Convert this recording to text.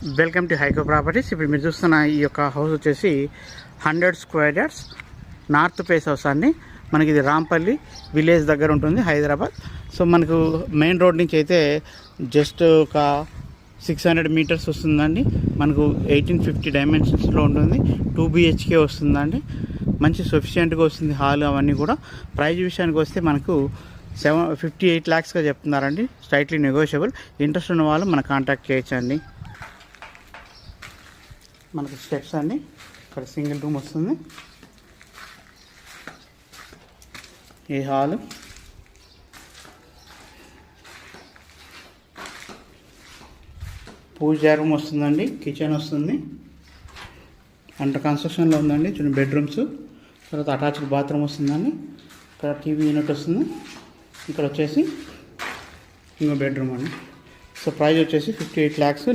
Welcome to హైకో properties. ఇప్పుడు మీరు చూస్తున్న ఈ యొక్క హౌస్ వచ్చేసి 100 square yards north face house అండి. మనకి ఇది రాంపల్లి విలేజ్ దగ్గర ఉంటుంది, హైదరాబాద్. సో మనకు మెయిన్ రోడ్ నుంచి అయితే జస్ట్ ఒక 600 మీటర్స్ వస్తుందండి. మనకు 1850 డైమెన్షన్స్లో ఉంటుంది. 2 BHK వస్తుందండి. మంచి సఫిషియెంట్గా వస్తుంది హాల్ అవన్నీ కూడా. ప్రైజ్ విషయానికి వస్తే మనకు 58 lakhsగా చెప్తున్నారండి. Slightly negotiable. ఇంట్రెస్ట్ ఉన్న వాళ్ళు మన కాంటాక్ట్ చేయొచ్చండి. మనకు స్టెప్స్ అండి, ఇక్కడ సింగిల్ రూమ్ వస్తుంది. ఈ హాల్, పూజా రూమ్ వస్తుందండి, కిచెన్ వస్తుంది, అండర్ కన్స్ట్రక్షన్లో ఉందండి. చూడండి బెడ్రూమ్స్, తర్వాత అటాచ్డ్ బాత్రూమ్ వస్తుందండి. ఇక్కడ టీవీ యూనిట్ వస్తుంది. ఇక్కడ వచ్చేసి ఇంకో బెడ్రూమ్ అండి. సో ప్రైస్ వచ్చేసి 58 lakhs.